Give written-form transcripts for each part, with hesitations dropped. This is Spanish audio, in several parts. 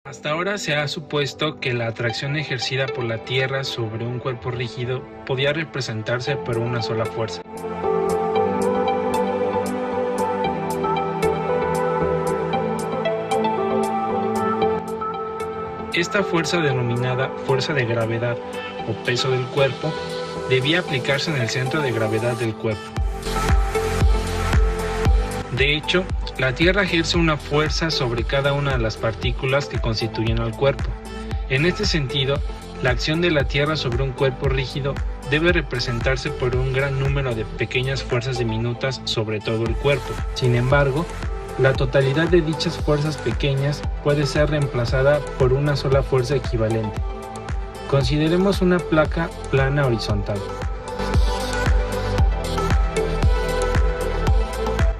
Hasta ahora se ha supuesto que la atracción ejercida por la Tierra sobre un cuerpo rígido podía representarse por una sola fuerza. Esta fuerza, denominada fuerza de gravedad o peso del cuerpo, debía aplicarse en el centro de gravedad del cuerpo. De hecho, la Tierra ejerce una fuerza sobre cada una de las partículas que constituyen al cuerpo. En este sentido, la acción de la Tierra sobre un cuerpo rígido debe representarse por un gran número de pequeñas fuerzas diminutas sobre todo el cuerpo. Sin embargo, la totalidad de dichas fuerzas pequeñas puede ser reemplazada por una sola fuerza equivalente. Consideremos una placa plana horizontal.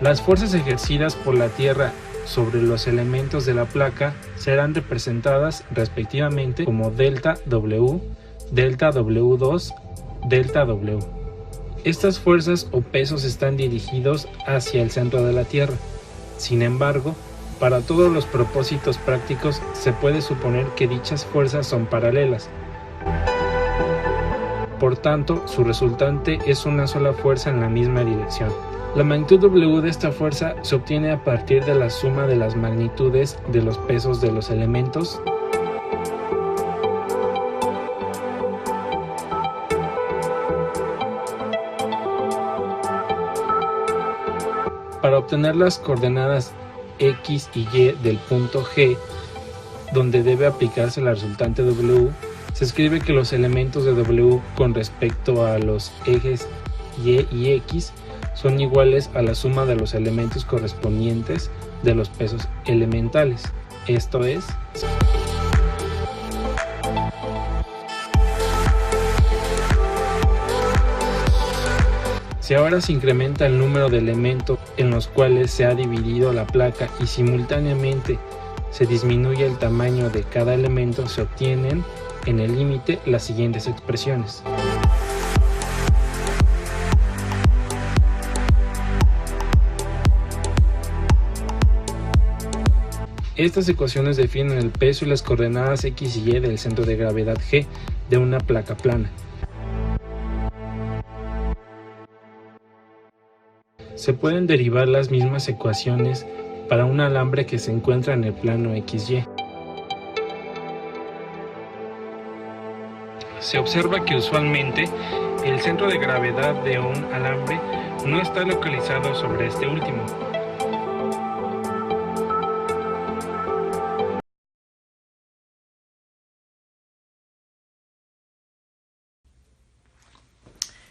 Las fuerzas ejercidas por la Tierra sobre los elementos de la placa serán representadas respectivamente como delta W, delta W2, delta W. Estas fuerzas o pesos están dirigidos hacia el centro de la Tierra. Sin embargo, para todos los propósitos prácticos se puede suponer que dichas fuerzas son paralelas. Por tanto, su resultante es una sola fuerza en la misma dirección. La magnitud W de esta fuerza se obtiene a partir de la suma de las magnitudes de los pesos de los elementos para obtener las coordenadas X y Y del punto G, donde debe aplicarse la resultante W. Se escribe que los elementos de W con respecto a los ejes Y y X son iguales a la suma de los elementos correspondientes de los pesos elementales. Esto es, si ahora se incrementa el número de elementos en los cuales se ha dividido la placa y simultáneamente se disminuye el tamaño de cada elemento, se obtienen en el límite las siguientes expresiones. Estas ecuaciones definen el peso y las coordenadas X y Y del centro de gravedad G de una placa plana. Se pueden derivar las mismas ecuaciones para un alambre que se encuentra en el plano XY. Se observa que usualmente el centro de gravedad de un alambre no está localizado sobre este último.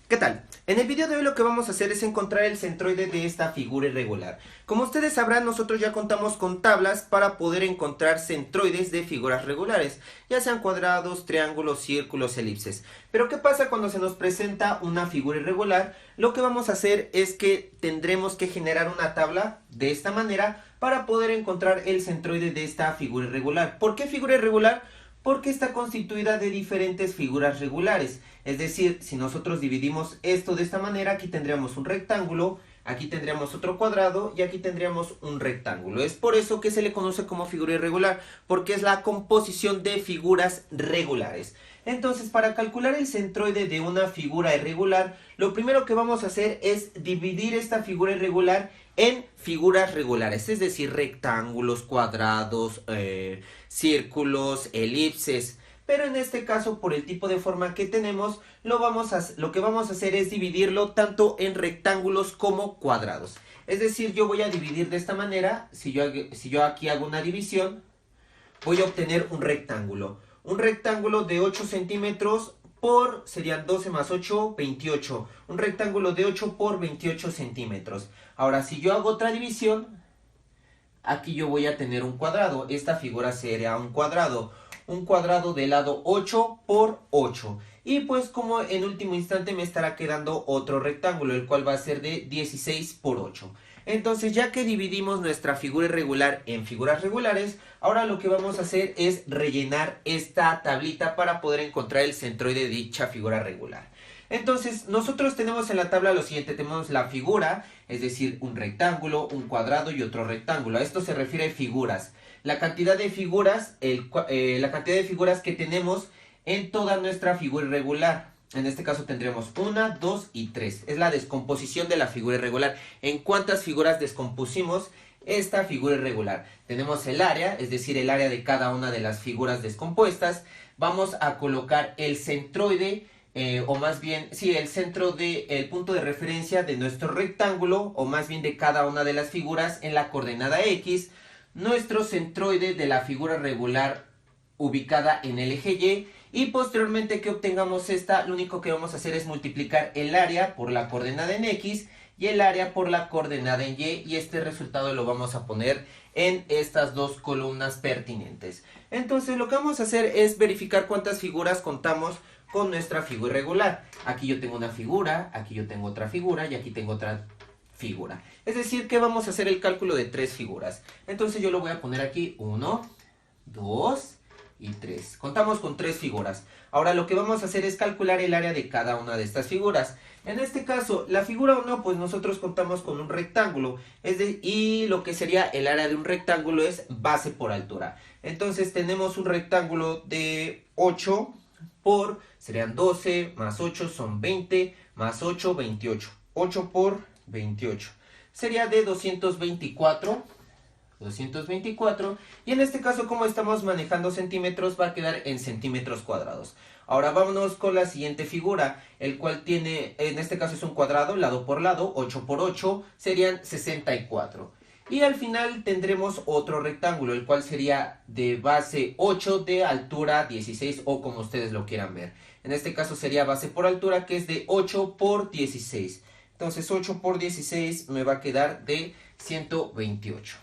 ¿Qué tal? En el video de hoy lo que vamos a hacer es encontrar el centroide de esta figura irregular. Como ustedes sabrán, nosotros ya contamos con tablas para poder encontrar centroides de figuras regulares, ya sean cuadrados, triángulos, círculos, elipses. Pero ¿qué pasa cuando se nos presenta una figura irregular? Lo que vamos a hacer es que tendremos que generar una tabla de esta manera para poder encontrar el centroide de esta figura irregular. ¿Por qué figura irregular? Porque está constituida de diferentes figuras regulares. Es decir, si nosotros dividimos esto de esta manera, aquí tendríamos un rectángulo, aquí tendríamos otro cuadrado y aquí tendríamos un rectángulo. Es por eso que se le conoce como figura irregular, porque es la composición de figuras regulares. Entonces, para calcular el centroide de una figura irregular, lo primero que vamos a hacer es dividir esta figura irregular en figuras regulares, es decir, rectángulos, cuadrados, círculos, elipses. Pero en este caso, por el tipo de forma que tenemos, lo que vamos a hacer es dividirlo tanto en rectángulos como cuadrados. Es decir, yo voy a dividir de esta manera. Si yo aquí hago una división, voy a obtener un rectángulo. Un rectángulo de 8 centímetros serían 12 más 8, 28. Un rectángulo de 8 por 28 centímetros. Ahora, si yo hago otra división, aquí yo voy a tener un cuadrado. Esta figura sería un cuadrado. Un cuadrado de lado 8 por 8. Y pues como en último instante me estará quedando otro rectángulo, el cual va a ser de 16 por 8. Entonces, ya que dividimos nuestra figura irregular en figuras regulares, ahora lo que vamos a hacer es rellenar esta tablita para poder encontrar el centroide de dicha figura regular. Entonces, nosotros tenemos en la tabla lo siguiente, tenemos la figura, es decir, un rectángulo, un cuadrado y otro rectángulo. A esto se refiere a figuras. La cantidad de figuras, que tenemos en toda nuestra figura irregular. En este caso tendremos 1, 2 y 3. Es la descomposición de la figura irregular. ¿En cuántas figuras descompusimos esta figura irregular? Tenemos el área, es decir, el área de cada una de las figuras descompuestas. Vamos a colocar el centroide, el centro el punto de referencia de nuestro rectángulo, o más bien de cada una de las figuras en la coordenada X. Nuestro centroide de la figura regular ubicada en el eje Y. Y posteriormente que obtengamos esta, lo único que vamos a hacer es multiplicar el área por la coordenada en X y el área por la coordenada en Y, y este resultado lo vamos a poner en estas dos columnas pertinentes. Entonces lo que vamos a hacer es verificar cuántas figuras contamos con nuestra figura irregular. Aquí yo tengo una figura, aquí yo tengo otra figura y aquí tengo otra figura. Es decir, que vamos a hacer el cálculo de 3 figuras. Entonces yo lo voy a poner aquí 1, 2 y 3. Contamos con 3 figuras. Ahora lo que vamos a hacer es calcular el área de cada una de estas figuras. En este caso, la figura 1, pues nosotros contamos con un rectángulo. Y lo que sería el área de un rectángulo es base por altura. Entonces tenemos un rectángulo de 8 serían 12, más 8 son 20, más 8, 28. 8 por 28. Sería de 224. Y en este caso, como estamos manejando centímetros, va a quedar en centímetros cuadrados. Ahora vámonos con la siguiente figura, el cual tiene, en este caso es un cuadrado, lado por lado, 8 por 8, serían 64. Y al final tendremos otro rectángulo, el cual sería de base 8, de altura 16, o como ustedes lo quieran ver. En este caso sería base por altura, que es de 8 por 16. Entonces 8 por 16 me va a quedar de 128.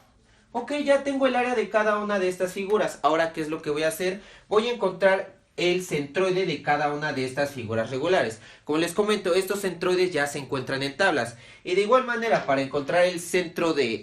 Ok, ya tengo el área de cada una de estas figuras. Ahora, ¿qué es lo que voy a hacer? Voy a encontrar el centroide de cada una de estas figuras regulares. Como les comento, estos centroides ya se encuentran en tablas. Y de igual manera, para encontrar el centroide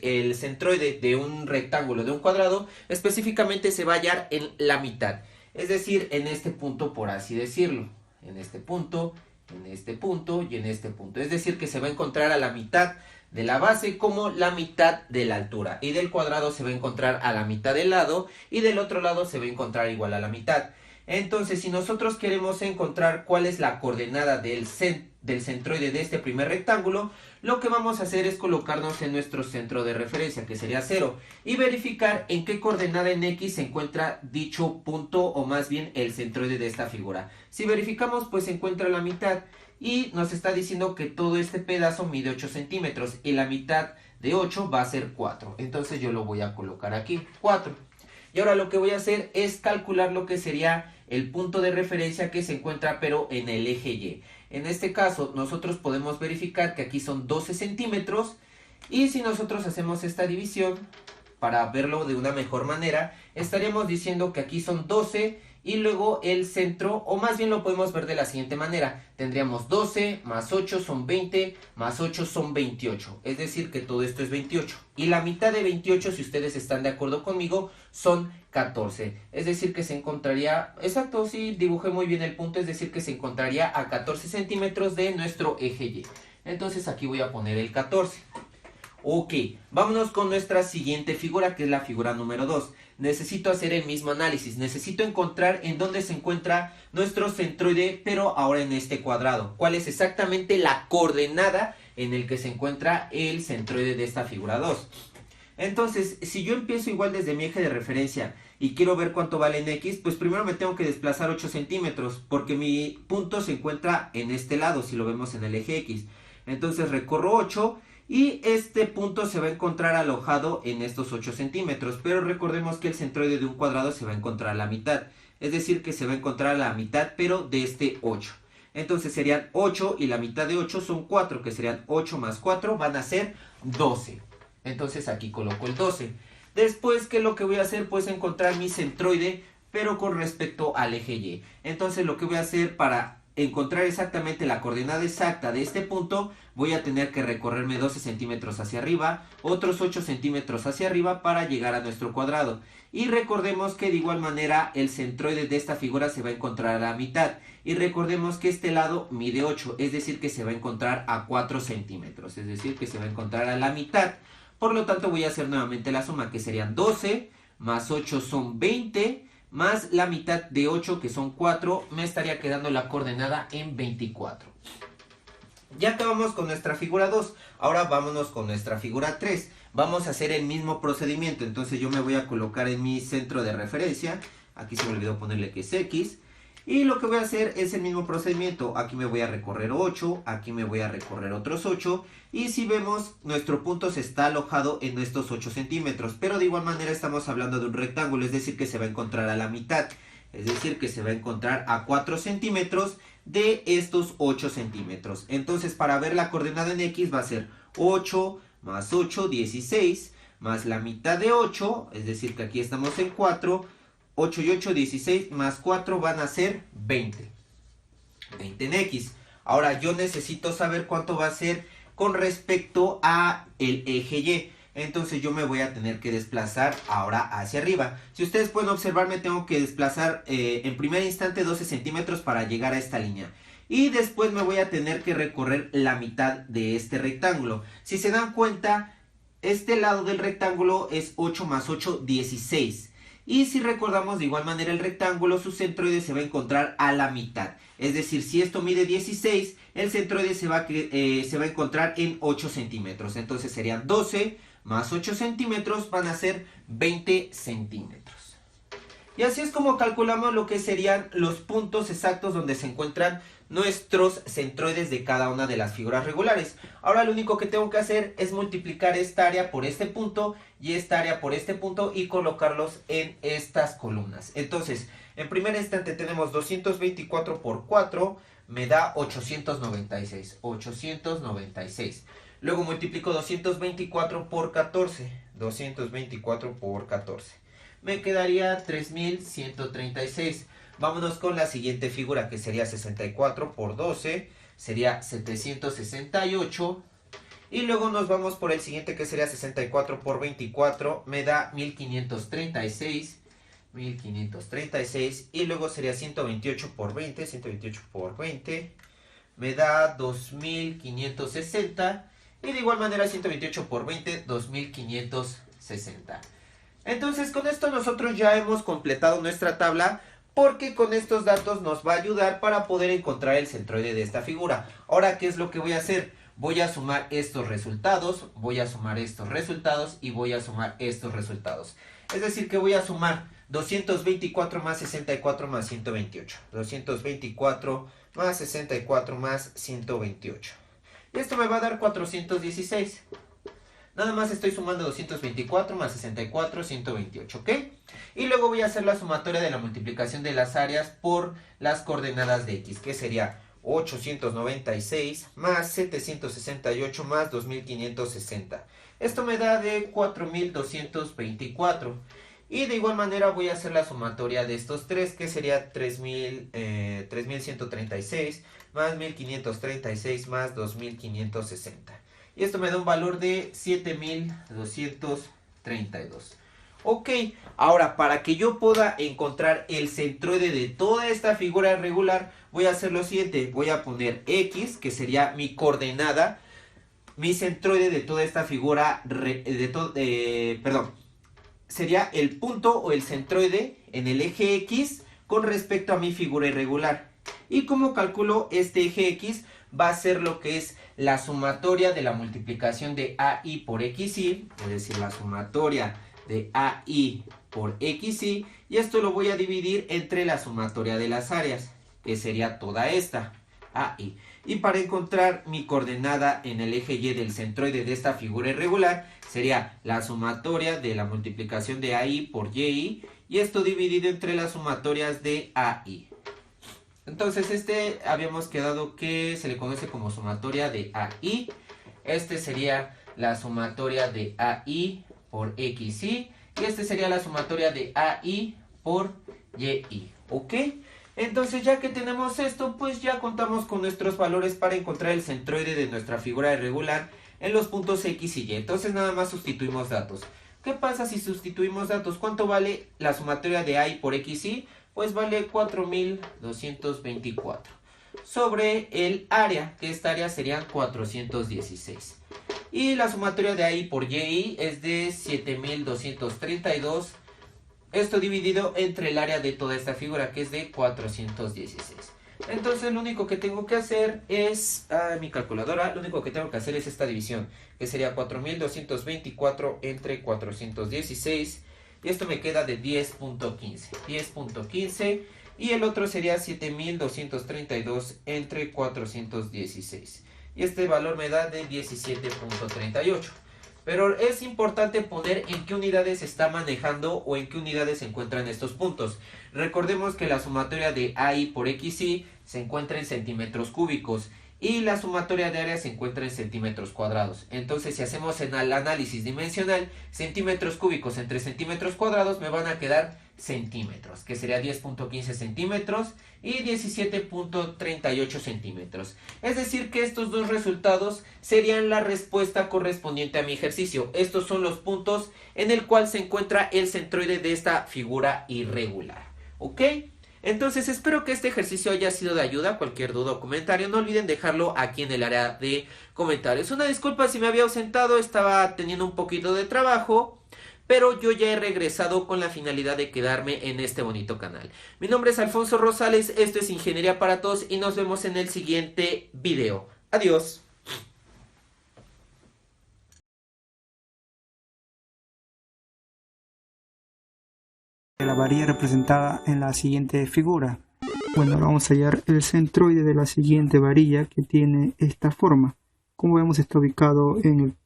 de un rectángulo, de un cuadrado, específicamente se va a hallar en la mitad. Es decir, en este punto, por así decirlo. En este punto, en este punto y en este punto. Es decir, que se va a encontrar a la mitad de la base como la mitad de la altura, y del cuadrado se va a encontrar a la mitad del lado y del otro lado se va a encontrar igual a la mitad. Entonces, si nosotros queremos encontrar cuál es la coordenada del centroide de este primer rectángulo, lo que vamos a hacer es colocarnos en nuestro centro de referencia, que sería 0, y verificar en qué coordenada en X se encuentra dicho punto, o más bien el centroide de esta figura. Si verificamos, pues se encuentra a la mitad. Y nos está diciendo que todo este pedazo mide 8 centímetros y la mitad de 8 va a ser 4. Entonces yo lo voy a colocar aquí, 4. Y ahora lo que voy a hacer es calcular lo que sería el punto de referencia que se encuentra pero en el eje Y. En este caso nosotros podemos verificar que aquí son 12 centímetros. Y si nosotros hacemos esta división para verlo de una mejor manera, estaríamos diciendo que aquí son 12 y luego el centro, o más bien lo podemos ver de la siguiente manera. Tendríamos 12 más 8 son 20, más 8 son 28. Es decir, que todo esto es 28. Y la mitad de 28, si ustedes están de acuerdo conmigo, son 14. Es decir, que se encontraría, exacto, sí, dibujé muy bien el punto, es decir, que se encontraría a 14 centímetros de nuestro eje Y. Entonces aquí voy a poner el 14. Ok, vámonos con nuestra siguiente figura, que es la figura número 2. Necesito hacer el mismo análisis, necesito encontrar en dónde se encuentra nuestro centroide, pero ahora en este cuadrado. ¿Cuál es exactamente la coordenada en el que se encuentra el centroide de esta figura 2? Entonces, si yo empiezo igual desde mi eje de referencia y quiero ver cuánto vale en X, pues primero me tengo que desplazar 8 centímetros, porque mi punto se encuentra en este lado, si lo vemos en el eje X. Entonces recorro 8 y este punto se va a encontrar alojado en estos 8 centímetros, pero recordemos que el centroide de un cuadrado se va a encontrar a la mitad, es decir que se va a encontrar a la mitad pero de este 8. Entonces serían 8 y la mitad de 8 son 4, que serían 8 más 4 van a ser 12. Entonces aquí coloco el 12. Después, ¿qué es lo que voy a hacer? Pues encontrar mi centroide, pero con respecto al eje Y. Entonces lo que voy a hacer para encontrar exactamente la coordenada exacta de este punto, voy a tener que recorrerme 12 centímetros hacia arriba, otros 8 centímetros hacia arriba para llegar a nuestro cuadrado. Y recordemos que de igual manera el centroide de esta figura se va a encontrar a la mitad. Y recordemos que este lado mide 8, es decir que se va a encontrar a 4 centímetros, es decir que se va a encontrar a la mitad. Por lo tanto voy a hacer nuevamente la suma, que serían 12 más 8 son 20, más la mitad de 8 que son 4, me estaría quedando la coordenada en 24. Ya acabamos con nuestra figura 2, ahora vámonos con nuestra figura 3. Vamos a hacer el mismo procedimiento, entonces yo me voy a colocar en mi centro de referencia, aquí se me olvidó ponerle que es X, y lo que voy a hacer es el mismo procedimiento, aquí me voy a recorrer 8, aquí me voy a recorrer otros 8, y si vemos, nuestro punto se está alojado en estos 8 centímetros, pero de igual manera estamos hablando de un rectángulo, es decir que se va a encontrar a la mitad, es decir que se va a encontrar a 4 centímetros de estos 8 centímetros. Entonces para ver la coordenada en X va a ser 8 más 8, 16, más la mitad de 8, es decir que aquí estamos en 4, 8 y 8, 16, más 4 van a ser 20. 20 en X. Ahora yo necesito saber cuánto va a ser con respecto a el eje Y. Entonces yo me voy a tener que desplazar ahora hacia arriba. Si ustedes pueden observar, me tengo que desplazar en primer instante 12 centímetros para llegar a esta línea. Y después me voy a tener que recorrer la mitad de este rectángulo. Si se dan cuenta, este lado del rectángulo es 8 más 8, 16. Y si recordamos de igual manera el rectángulo, su centroide se va a encontrar a la mitad. Es decir, si esto mide 16, el centroide se va a encontrar en 8 centímetros. Entonces serían 12 más 8 centímetros van a ser 20 centímetros. Y así es como calculamos lo que serían los puntos exactos donde se encuentran nuestros centroides de cada una de las figuras regulares. Ahora lo único que tengo que hacer es multiplicar esta área por este punto y esta área por este punto y colocarlos en estas columnas. Entonces, en primer instante tenemos 224 por 4, me da 896. 896. Luego multiplico 224 por 14. 224 por 14. Me quedaría 3136. Vámonos con la siguiente figura, que sería 64 por 12. Sería 768. Y luego nos vamos por el siguiente, que sería 64 por 24. Me da 1536. 1536. Y luego sería 128 por 20. 128 por 20. Me da 2560. Y de igual manera 128 por 20, 2560. Entonces con esto nosotros ya hemos completado nuestra tabla, porque con estos datos nos va a ayudar para poder encontrar el centroide de esta figura. Ahora, ¿qué es lo que voy a hacer? Voy a sumar estos resultados, voy a sumar estos resultados y voy a sumar estos resultados. Es decir que voy a sumar 224 más 64 más 128. 224 más 64 más 128. Y esto me va a dar 416. Nada más estoy sumando 224 más 64, 128, ¿ok? Y luego voy a hacer la sumatoria de la multiplicación de las áreas por las coordenadas de X, que sería 896 más 768 más 2560. Esto me da de 4224. Y de igual manera voy a hacer la sumatoria de estos tres, que sería 3136 más 1536 más 2560. Y esto me da un valor de 7232. Ok, ahora para que yo pueda encontrar el centroide de toda esta figura irregular, voy a hacer lo siguiente. Voy a poner X, que sería mi coordenada, mi centroide de toda esta figura, sería el punto o el centroide en el eje X con respecto a mi figura irregular. Y como calculo este eje X, va a ser lo que es la sumatoria de la multiplicación de AI por XY, es decir, la sumatoria de AI por XY, y esto lo voy a dividir entre la sumatoria de las áreas, que sería toda esta, AI. Y para encontrar mi coordenada en el eje Y del centroide de esta figura irregular, sería la sumatoria de la multiplicación de AI por YI, y esto dividido entre las sumatorias de AI. Entonces habíamos quedado que se le conoce como sumatoria de AI. Este sería la sumatoria de AI por XY. Y este sería la sumatoria de AI por YI. ¿Ok? Entonces, ya que tenemos esto, pues ya contamos con nuestros valores para encontrar el centroide de nuestra figura irregular en los puntos X y Y. Entonces nada más sustituimos datos. ¿Qué pasa si sustituimos datos? ¿Cuánto vale la sumatoria de A por X y? Pues vale 4224 sobre el área, que esta área serían 416. Y la sumatoria de A por Y es de 7232. Esto dividido entre el área de toda esta figura, que es de 416. Entonces lo único que tengo que hacer es, mi calculadora, lo único que tengo que hacer es esta división, que sería 4224 entre 416, y esto me queda de 10.15, y el otro sería 7232 entre 416, y este valor me da de 17.38. Pero es importante poner en qué unidades se está manejando o en qué unidades se encuentran estos puntos. Recordemos que la sumatoria de AI por XY se encuentra en centímetros cúbicos y la sumatoria de área se encuentra en centímetros cuadrados. Entonces, si hacemos el análisis dimensional, centímetros cúbicos entre centímetros cuadrados me van a quedar centímetros, que sería 10.15 centímetros y 17.38 centímetros. Es decir, que estos dos resultados serían la respuesta correspondiente a mi ejercicio. Estos son los puntos en el cual se encuentra el centroide de esta figura irregular. ¿Ok? Entonces espero que este ejercicio haya sido de ayuda. Cualquier duda o comentario no olviden dejarlo aquí en el área de comentarios. Una disculpa si me había ausentado, estaba teniendo un poquito de trabajo, pero yo ya he regresado con la finalidad de quedarme en este bonito canal. Mi nombre es Alfonso Rosales, esto es Ingeniería para Todos y nos vemos en el siguiente video. Adiós. La varilla representada en la siguiente figura. Bueno, ahora vamos a hallar el centroide de la siguiente varilla, que tiene esta forma. Como vemos, está ubicado en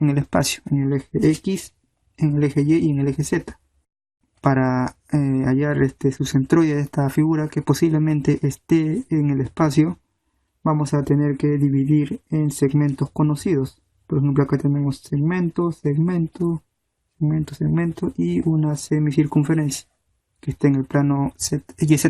el espacio, en el eje X, en el eje Y y en el eje Z. Para hallar su centroide de esta figura, que posiblemente esté en el espacio, vamos a tener que dividir en segmentos conocidos. Por ejemplo, acá tenemos segmento, segmento y una semicircunferencia que está en el plano XZ.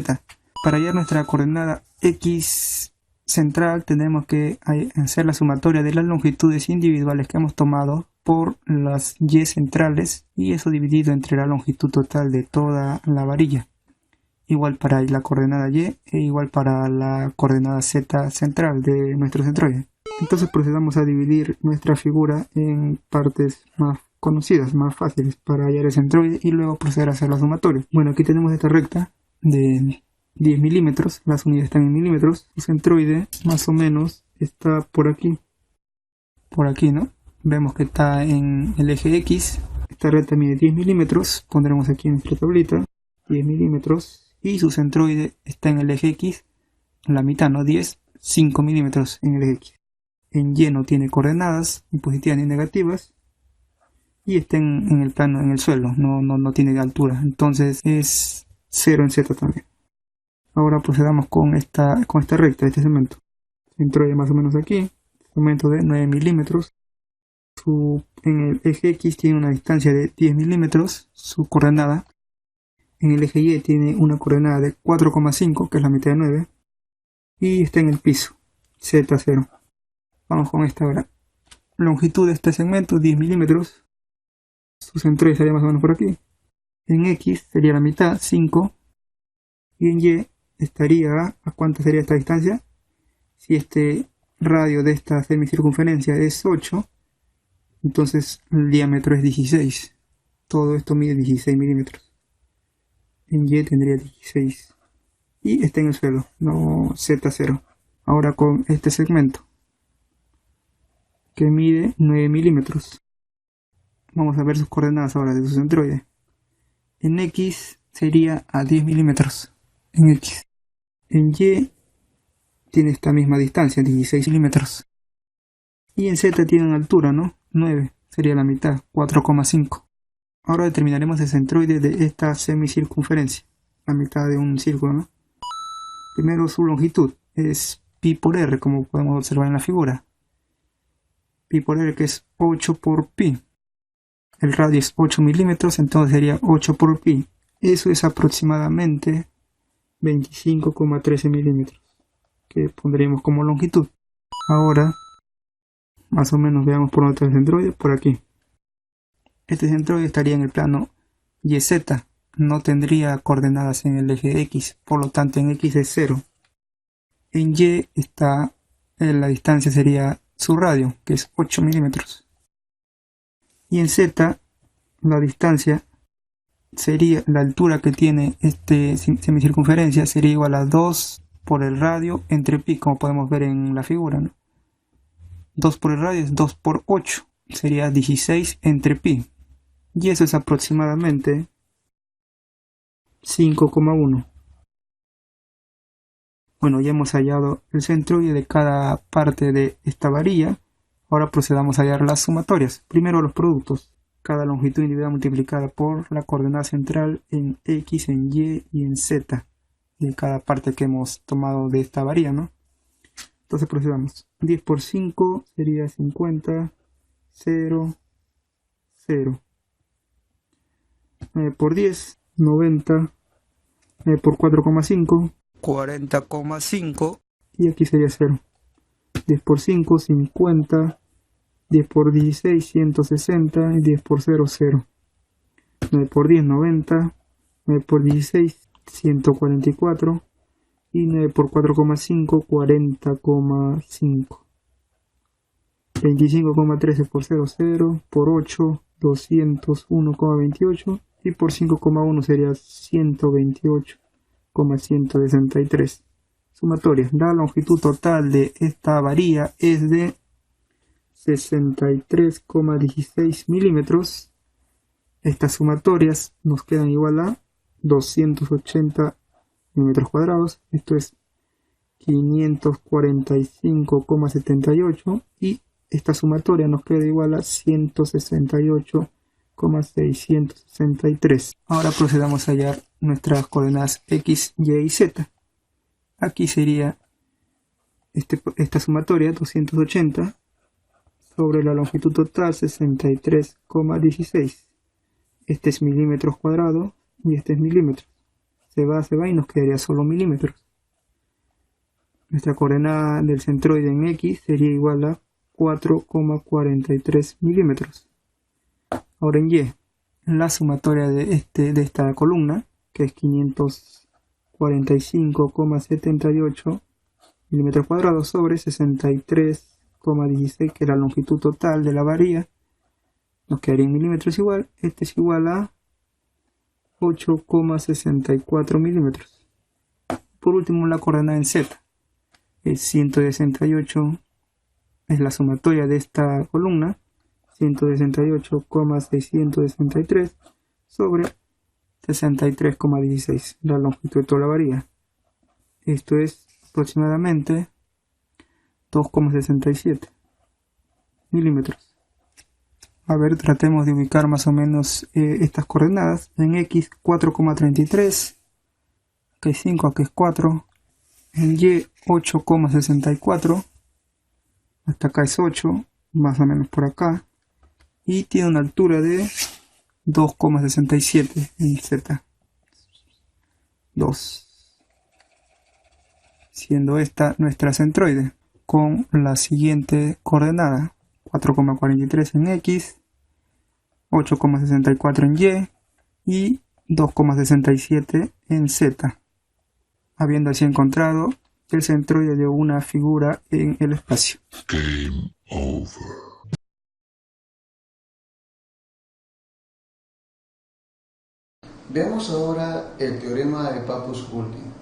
Para hallar nuestra coordenada X central tenemos que hacer la sumatoria de las longitudes individuales que hemos tomado por las Y centrales, y eso dividido entre la longitud total de toda la varilla. Igual para la coordenada Y e igual para la coordenada Z central de nuestro centroide. Entonces procedamos a dividir nuestra figura en partes más conocidas, más fáciles para hallar el centroide, y luego proceder a hacer la sumatoria. Bueno, aquí tenemos esta recta de 10 milímetros, las unidades están en milímetros. El centroide más o menos está por aquí, ¿no? Vemos que está en el eje X. Esta recta mide 10 milímetros, pondremos aquí en nuestra tablita 10 milímetros, y su centroide está en el eje X, en la mitad, ¿no? 5 milímetros en el eje X. En Y no tiene coordenadas, ni positivas ni negativas, y está en el plano, en el suelo, no tiene altura, entonces es 0 en Z también. Ahora procedamos con esta recta, este segmento. Centroide más o menos aquí, segmento de 9 milímetros. En el eje X tiene una distancia de 10 milímetros, su coordenada. En el eje Y tiene una coordenada de 4,5, que es la mitad de 9. Y está en el piso, Z0. Vamos con esta ahora. Longitud de este segmento, 10 milímetros. Su centroide estaría más o menos por aquí. En X sería la mitad, 5. Y en Y estaría, ¿a cuánto sería esta distancia? Si este radio de esta semicircunferencia es 8, entonces el diámetro es 16. Todo esto mide 16 milímetros. En Y tendría 16. Y está en el suelo, no Z0. Ahora con este segmento, que mide 9 milímetros. Vamos a ver sus coordenadas ahora de su centroide. En X sería a 10 milímetros. En X. En Y tiene esta misma distancia, 16 milímetros. Y en Z tiene una altura, ¿no? 9. Sería la mitad, 4,5. Ahora determinaremos el centroide de esta semicircunferencia. La mitad de un círculo, ¿no? Primero su longitud. Es pi por r, como podemos observar en la figura. Pi por r, que es 8 por pi. El radio es 8 milímetros, entonces sería 8 por pi. Eso es aproximadamente 25,13 milímetros, que pondríamos como longitud. Ahora, más o menos veamos por dónde está el centroide, por aquí. Este centroide estaría en el plano YZ, no tendría coordenadas en el eje X, por lo tanto en X es 0. En Y está, la distancia sería su radio, que es 8 milímetros. Y en Z, la distancia sería, la altura que tiene este semicircunferencia sería igual a 2 por el radio entre pi, como podemos ver en la figura, ¿no? 2 por el radio es 2 por 8, sería 16 entre pi. Y eso es aproximadamente 5,1. Bueno, ya hemos hallado el centroide de cada parte de esta varilla. Ahora procedamos a hallar las sumatorias. Primero los productos. Cada longitud individual multiplicada por la coordenada central en X, en Y y en Z. De cada parte que hemos tomado de esta varilla, ¿no? Entonces procedamos. 10 por 5 sería 50, 0, 0. 9 por 10, 90. 9 por 4,5, 40,5. Y aquí sería 0. 10 por 5, 50. 10 por 16, 160. Y 10 por 0, 0. 9 por 10, 90. 9 por 16, 144. Y 9 por 4,5, 40,5. 25,13 por 0, 0. Por 8, 201,28. Y por 5,1 sería 128,163. Sumatoria. La longitud total de esta varilla es de 63,16 milímetros. Estas sumatorias nos quedan igual a 280 milímetros cuadrados. Esto es 545,78. Y esta sumatoria nos queda igual a 168,663. Ahora procedamos a hallar nuestras coordenadas X, Y y Z. Aquí sería esta sumatoria 280 sobre la longitud total 63,16. Este es milímetros cuadrados y este es milímetros. Se va y nos quedaría solo milímetros. Nuestra coordenada del centroide en X sería igual a 4,43 milímetros. Ahora en Y, la sumatoria de esta columna, que es 545,78 milímetros cuadrados sobre 63,16, que es la longitud total de la varilla, nos quedaría en milímetros igual. Este es igual a 8,64 milímetros. Por último, la coordenada en Z es 168, es la sumatoria de esta columna, 168,663 sobre 63,16, la longitud de toda la varilla. Esto es aproximadamente 2,67 milímetros. A ver, tratemos de ubicar más o menos estas coordenadas. En X 4,33, aquí es 5, aquí es 4. En Y 8,64, hasta acá es 8, más o menos por acá. Y tiene una altura de 2,67 en Z. 2. Siendo esta nuestra centroide, con la siguiente coordenada: 4,43 en X, 8,64 en Y y 2,67 en Z, habiendo así encontrado el centroide de una figura en el espacio. Game over. Veamos ahora el teorema de Pappus-Guldin.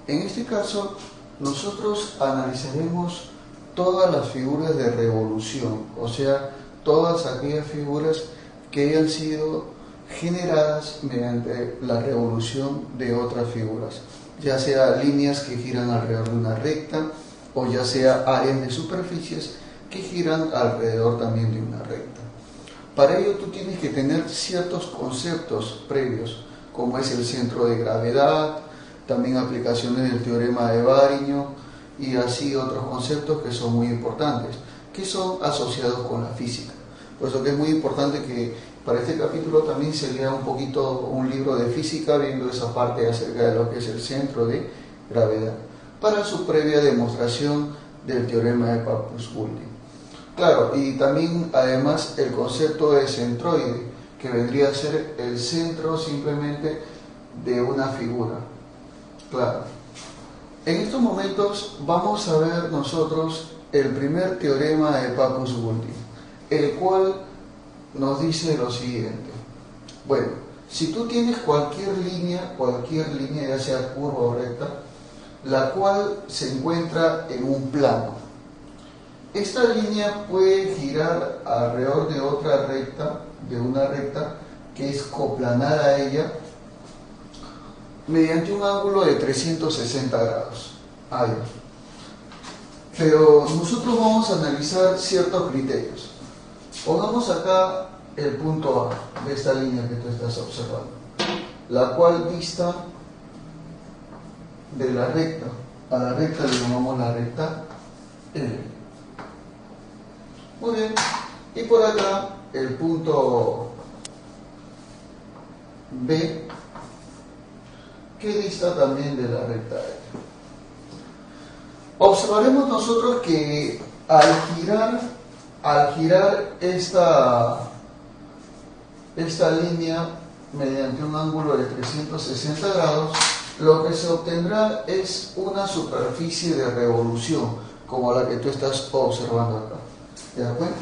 En este caso, nosotros analizaremos todas las figuras de revolución, o sea, todas aquellas figuras que hayan sido generadas mediante la revolución de otras figuras, ya sea líneas que giran alrededor de una recta, o ya sea áreas de superficies que giran alrededor también de una recta. Para ello tú tienes que tener ciertos conceptos previos, como es el centro de gravedad, también aplicaciones del teorema de Varignon y así otros conceptos que son muy importantes, que son asociados con la física. Por eso que es muy importante que Para este capítulo también se lea un poquito un libro de física viendo esa parte acerca de lo que es el centro de gravedad, para su previa demostración del teorema de Pappus-Guldin. Claro, y también además el concepto de centroide, que vendría a ser el centro simplemente de una figura. Claro. En estos momentos vamos a ver nosotros el primer teorema de Pappus-Guldin, el cual nos dice lo siguiente. Bueno, si tú tienes cualquier línea ya sea curva o recta, la cual se encuentra en un plano, esta línea puede girar alrededor de otra recta, de una recta que es coplanar a ella, mediante un ángulo de 360 grados. Ahí. Pero nosotros vamos a analizar ciertos criterios. Pongamos acá el punto A de esta línea que tú estás observando, la cual dista de la recta. A la recta le llamamos la recta L. Muy bien. Y por acá el punto B, que dista también de la recta L. Observaremos nosotros que al girar esta línea mediante un ángulo de 360 grados, lo que se obtendrá es una superficie de revolución, como la que tú estás observando acá. ¿Te das cuenta?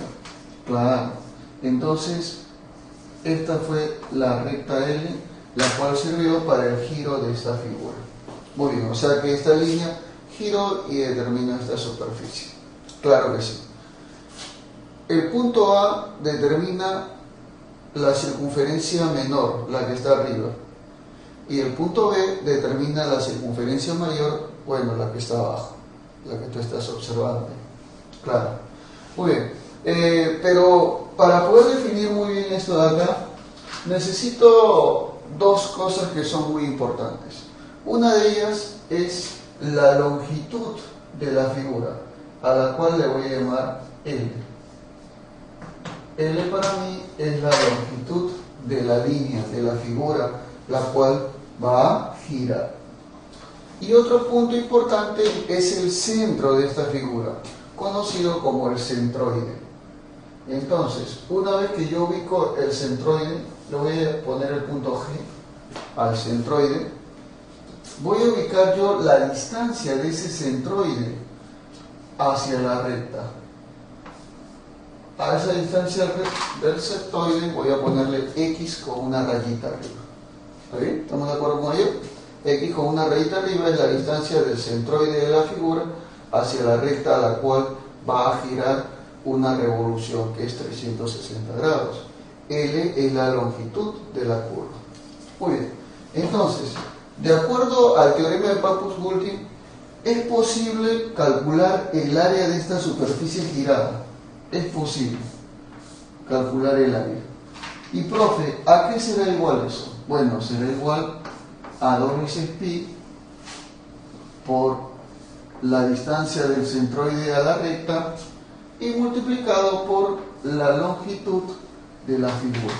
Claro. Entonces, esta fue la recta L, la cual sirvió para el giro de esta figura. Muy bien, o sea que esta línea giró y determinó esta superficie. Claro que sí. El punto A determina la circunferencia menor, la que está arriba. Y el punto B determina la circunferencia mayor, bueno, la que está abajo, la que tú estás observando. Claro. Muy bien. Pero para poder definir muy bien esto de acá, necesito dos cosas que son muy importantes. Una de ellas es la longitud de la figura, a la cual le voy a llamar L. L para mí es la longitud de la línea, de la figura, la cual va a girar. Y otro punto importante es el centro de esta figura, conocido como el centroide. Entonces, una vez que yo ubico el centroide, le voy a poner el punto G al centroide, voy a ubicar yo la distancia de ese centroide hacia la recta. A esa distancia del centroide voy a ponerle X con una rayita arriba. ¿Está bien? ¿Estamos de acuerdo con ello? X con una rayita arriba es la distancia del centroide de la figura hacia la recta a la cual va a girar una revolución, que es 360 grados. L es la longitud de la curva. Muy bien. Entonces, de acuerdo al teorema de Pappus-Guldin, es posible calcular el área de esta superficie girada. Es posible calcular el área. Y profe, ¿a qué será igual eso? Bueno, será igual a 2 veces pi por la distancia del centroide a la recta y multiplicado por la longitud de la figura.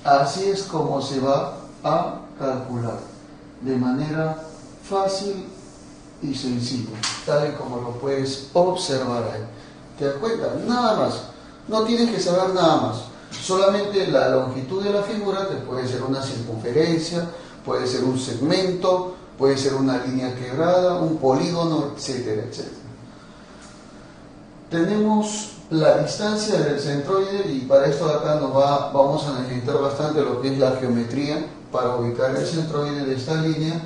Así es como se va a calcular, de manera fácil y sencilla, tal y como lo puedes observar ahí. ¿Te das cuenta? Nada más, no tienes que saber nada más, solamente la longitud de la figura, que puede ser una circunferencia, puede ser un segmento, puede ser una línea quebrada, un polígono, etcétera, etcétera. Tenemos la distancia del centroide y para esto de acá vamos a necesitar bastante lo que es la geometría para ubicar el centroide de esta línea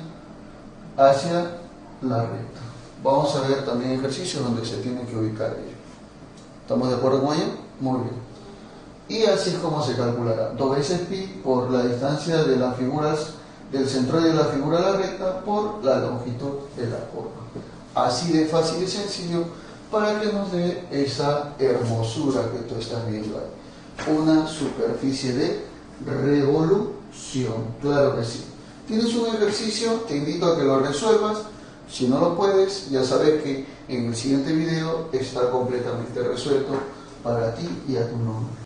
hacia la recta. Vamos a ver también ejercicios donde se tiene que ubicar ello. ¿Estamos de acuerdo con ello? Muy bien. Y así es como se calculará. 2 veces pi por la distancia de las figuras del centroide de la figura a la recta por la longitud de la curva. Así de fácil y sencillo para que nos dé esa hermosura que tú estás viendo ahí. Una superficie de revolución. Claro que sí. Tienes un ejercicio, te invito a que lo resuelvas. Si no lo puedes, ya sabes que en el siguiente video está completamente resuelto para ti y a tu nombre.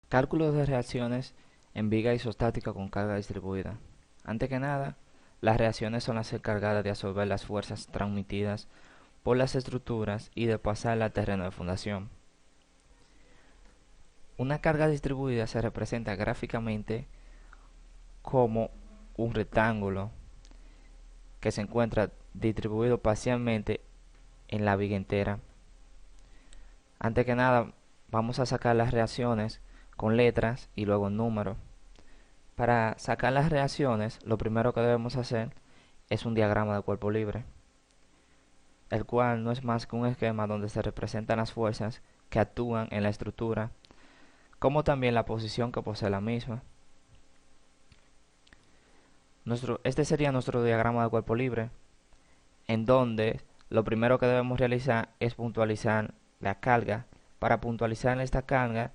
Cálculo de reacciones en viga isostática con carga distribuida. Antes que nada, las reacciones son las encargadas de absorber las fuerzas transmitidas por las estructuras y de pasarlas al terreno de fundación. Una carga distribuida se representa gráficamente como un rectángulo que se encuentra distribuido parcialmente en la viga entera. Antes que nada, vamos a sacar las reacciones con letras y luego números. Para sacar las reacciones, lo primero que debemos hacer es un diagrama de cuerpo libre, el cual no es más que un esquema donde se representan las fuerzas que actúan en la estructura, como también la posición que posee la misma. Este sería nuestro diagrama de cuerpo libre, en donde lo primero que debemos realizar es puntualizar la carga. Para puntualizar esta carga,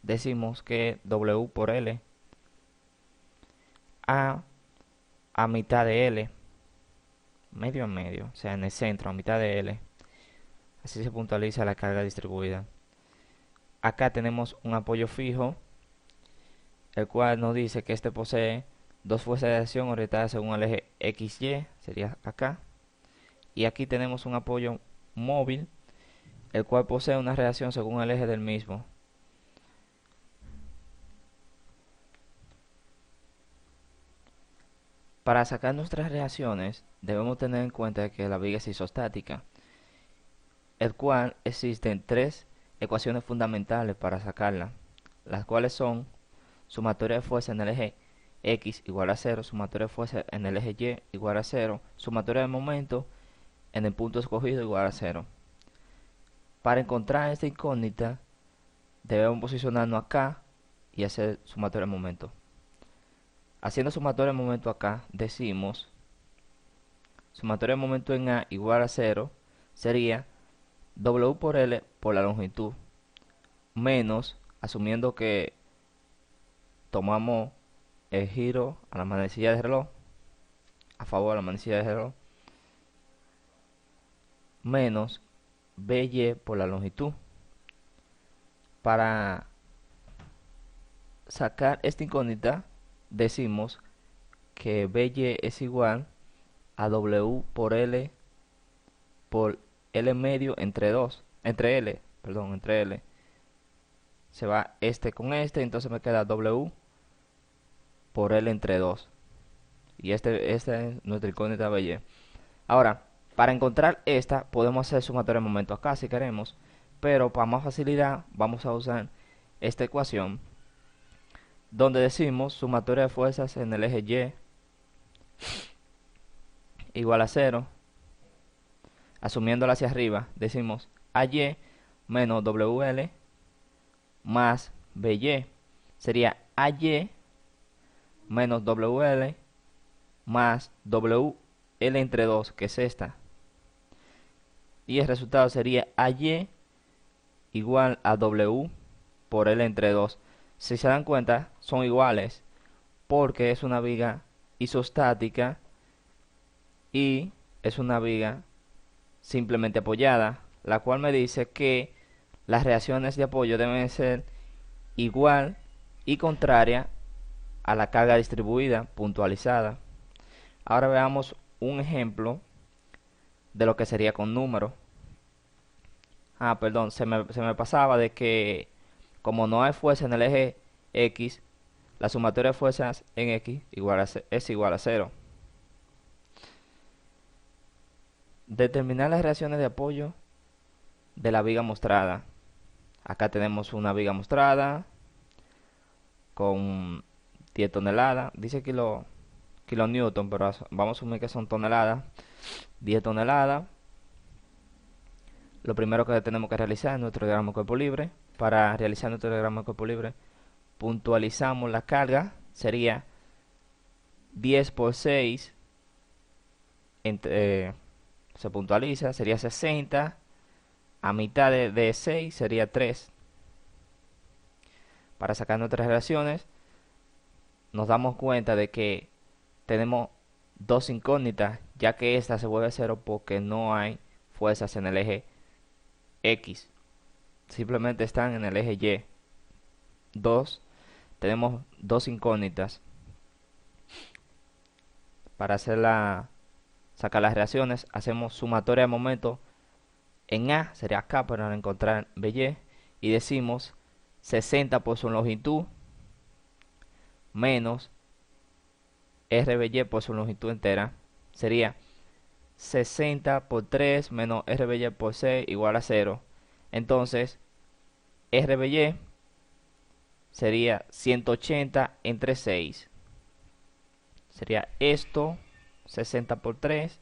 decimos que W por L a mitad de L, medio a medio, o sea, en el centro, a mitad de L. Así se puntualiza la carga distribuida. Acá tenemos un apoyo fijo, el cual nos dice que este posee dos fuerzas de acción orientadas según el eje XY, sería acá. Y aquí tenemos un apoyo móvil, el cual posee una reacción según el eje del mismo. Para sacar nuestras reacciones, debemos tener en cuenta que la viga es isostática, el cual existen tres ecuaciones fundamentales para sacarla, las cuales son sumatoria de fuerza en el eje X igual a 0, sumatoria de fuerza en el eje Y igual a 0, sumatoria de momento en el punto escogido igual a 0. Para encontrar esta incógnita, debemos posicionarnos acá y hacer sumatoria de momento. Haciendo sumatoria de momento acá, decimos sumatoria de momento en A igual a 0 sería W por L por la longitud, menos, asumiendo que tomamos el giro a la manecilla de reloj, a favor de la manecilla de reloj, menos BY por la longitud. Para sacar esta incógnita, decimos que BY es igual a W por L por L medio entre L. Se va este con este, entonces me queda W por L entre 2. Y este es nuestra incógnita BY. Ahora, para encontrar esta, podemos hacer sumatoria de momento acá si queremos, pero para más facilidad vamos a usar esta ecuación, donde decimos sumatoria de fuerzas en el eje Y igual a 0. Asumiéndola hacia arriba, decimos AY menos WL más BY. Sería AY menos WL más WL entre 2, que es esta. Y el resultado sería AY igual a W por L entre 2. Si se dan cuenta, son iguales porque es una viga isostática y es una viga simplemente apoyada, la cual me dice que las reacciones de apoyo deben ser igual y contraria a la carga distribuida puntualizada. Ahora veamos un ejemplo de lo que sería con números. Perdón, se me pasaba de que como no hay fuerza en el eje X, la sumatoria de fuerzas en X es igual a 0. Determinar las reacciones de apoyo de la viga mostrada. Acá tenemos una viga mostrada con 10 toneladas. Dice kilonewton, pero vamos a asumir que son toneladas. 10 toneladas. Lo primero que tenemos que realizar es nuestro diagrama de cuerpo libre. Para realizar nuestro diagrama de cuerpo libre, puntualizamos la carga. Sería 10 por 6 se puntualiza, sería 60. A mitad de 6 sería 3. Para sacar nuestras relaciones, nos damos cuenta de que tenemos dos incógnitas, ya que esta se vuelve 0 porque no hay fuerzas en el eje X. Simplemente están en el eje Y. tenemos dos incógnitas para sacar las reacciones. Hacemos sumatoria de momentos en A, sería K para encontrar BY, y decimos 60 por su longitud menos RBY por su longitud entera, sería 60 por 3 menos RBY por 6 igual a 0. Entonces RBY sería 180 entre 6. Sería esto, 60 por 3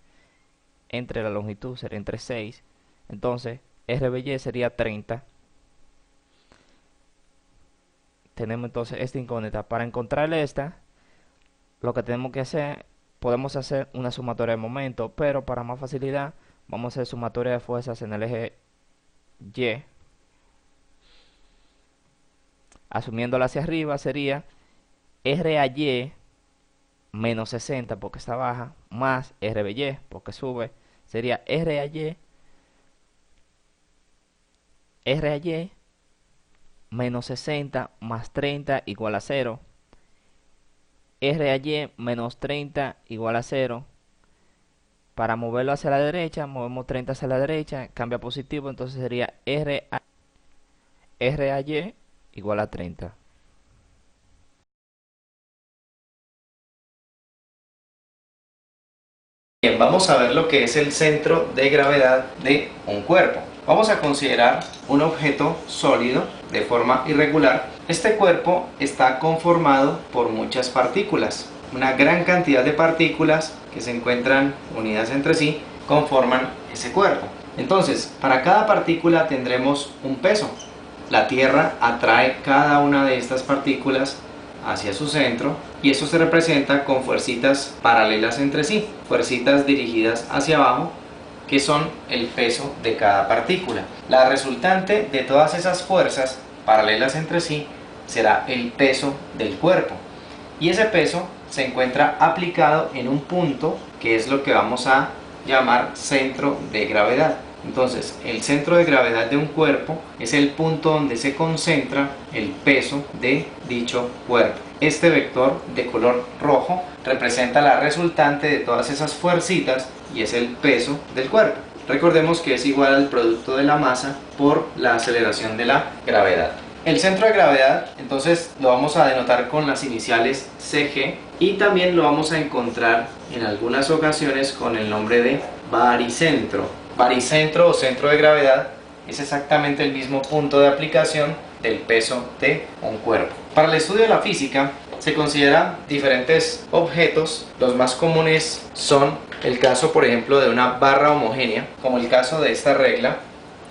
entre la longitud sería entre 6. Entonces RBY sería 30. Tenemos entonces esta incógnita. Para encontrarle esta, lo que tenemos que hacer, podemos hacer una sumatoria de momentos, pero para más facilidad vamos a hacer sumatoria de fuerzas en el eje Y. Asumiéndola hacia arriba sería RAY menos 60 porque está baja, más RBY porque sube, sería RAY menos 60 más 30 igual a 0. RAY menos 30 igual a 0. Para moverlo hacia la derecha, movemos 30 hacia la derecha, cambia positivo, entonces sería RAY igual a 30. Bien, vamos a ver lo que es el centro de gravedad de un cuerpo. Vamos a considerar un objeto sólido de forma irregular. Este cuerpo está conformado por muchas partículas. Una gran cantidad de partículas que se encuentran unidas entre sí conforman ese cuerpo. Entonces, para cada partícula tendremos un peso. La Tierra atrae cada una de estas partículas hacia su centro y eso se representa con fuercitas paralelas entre sí, fuercitas dirigidas hacia abajo, que son el peso de cada partícula. La resultante de todas esas fuerzas paralelas entre sí será el peso del cuerpo, y ese peso se encuentra aplicado en un punto que es lo que vamos a llamar centro de gravedad. Entonces, el centro de gravedad de un cuerpo es el punto donde se concentra el peso de dicho cuerpo. Este vector de color rojo representa la resultante de todas esas fuercitas y es el peso del cuerpo. Recordemos que es igual al producto de la masa por la aceleración de la gravedad. El centro de gravedad, entonces, lo vamos a denotar con las iniciales CG y también lo vamos a encontrar en algunas ocasiones con el nombre de baricentro. Baricentro o centro de gravedad es exactamente el mismo punto de aplicación del peso de un cuerpo. Para el estudio de la física se consideran diferentes objetos. Los más comunes son el caso, por ejemplo, de una barra homogénea, como el caso de esta regla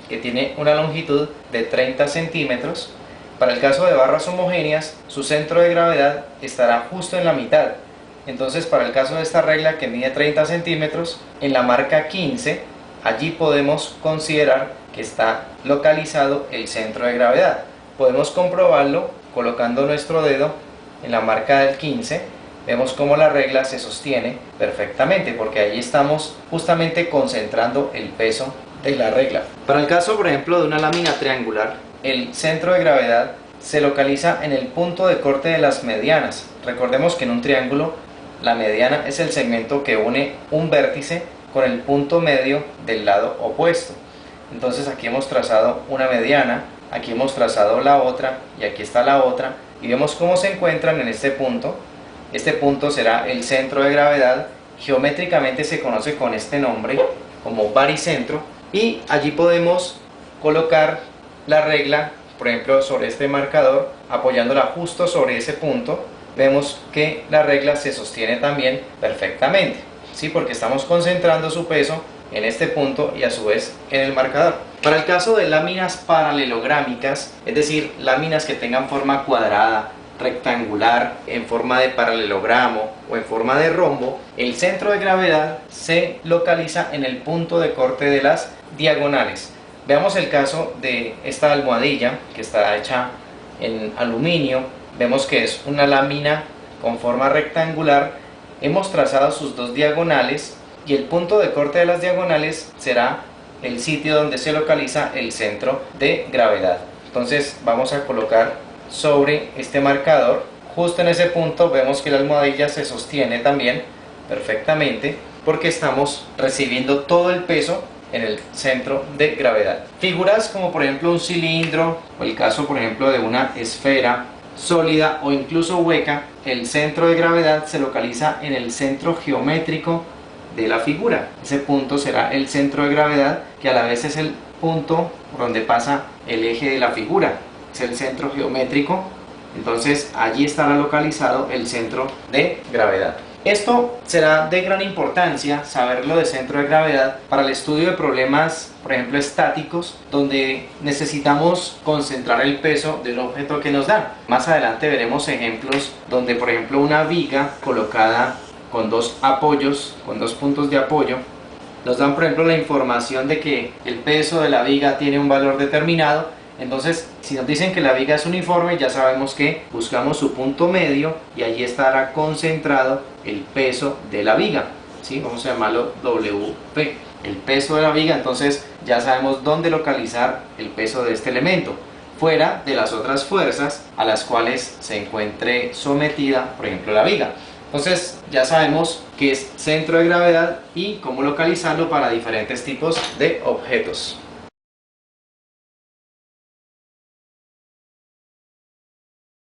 que tiene una longitud de 30 centímetros. Para el caso de barras homogéneas, su centro de gravedad estará justo en la mitad. Entonces, para el caso de esta regla que mide 30 centímetros, en la marca 15, allí podemos considerar que está localizado el centro de gravedad. Podemos comprobarlo colocando nuestro dedo en la marca del 15. Vemos cómo la regla se sostiene perfectamente porque allí estamos justamente concentrando el peso de la regla. Para el caso, por ejemplo, de una lámina triangular, el centro de gravedad se localiza en el punto de corte de las medianas. Recordemos que en un triángulo la mediana es el segmento que une un vértice con el punto medio del lado opuesto. Entonces aquí hemos trazado una mediana, aquí hemos trazado la otra y aquí está la otra y vemos cómo se encuentran en este punto. Este punto será el centro de gravedad, geométricamente se conoce con este nombre como baricentro, y allí podemos colocar la regla, por ejemplo, sobre este marcador, apoyándola justo sobre ese punto. Vemos que la regla se sostiene también perfectamente, ¿sí? Porque estamos concentrando su peso en este punto y a su vez en el marcador. Para el caso de láminas paralelográmicas, es decir, láminas que tengan forma cuadrada, rectangular, en forma de paralelogramo o en forma de rombo, el centro de gravedad se localiza en el punto de corte de las diagonales. Veamos el caso de esta almohadilla que está hecha en aluminio. Vemos que es una lámina con forma rectangular. Hemos trazado sus dos diagonales y el punto de corte de las diagonales será el sitio donde se localiza el centro de gravedad. Entonces vamos a colocar sobre este marcador. Justo en ese punto vemos que la almohadilla se sostiene también perfectamente porque estamos recibiendo todo el peso en el centro de gravedad. Figuras como por ejemplo un cilindro o el caso por ejemplo de una esfera sólida o incluso hueca, el centro de gravedad se localiza en el centro geométrico de la figura. Ese punto será el centro de gravedad, que a la vez es el punto por donde pasa el eje de la figura, es el centro geométrico. Entonces allí estará localizado el centro de gravedad. Esto será de gran importancia saberlo de centro de gravedad para el estudio de problemas, por ejemplo, estáticos, donde necesitamos concentrar el peso del objeto que nos dan. Más adelante veremos ejemplos donde, por ejemplo, una viga colocada con dos apoyos, con dos puntos de apoyo, nos dan, por ejemplo, la información de que el peso de la viga tiene un valor determinado. Entonces, si nos dicen que la viga es uniforme, ya sabemos que buscamos su punto medio y allí estará concentrado el peso de la viga, ¿sí? Vamos a llamarlo WP, el peso de la viga. Entonces ya sabemos dónde localizar el peso de este elemento, fuera de las otras fuerzas a las cuales se encuentre sometida, por ejemplo, la viga. Entonces ya sabemos qué es centro de gravedad y cómo localizarlo para diferentes tipos de objetos.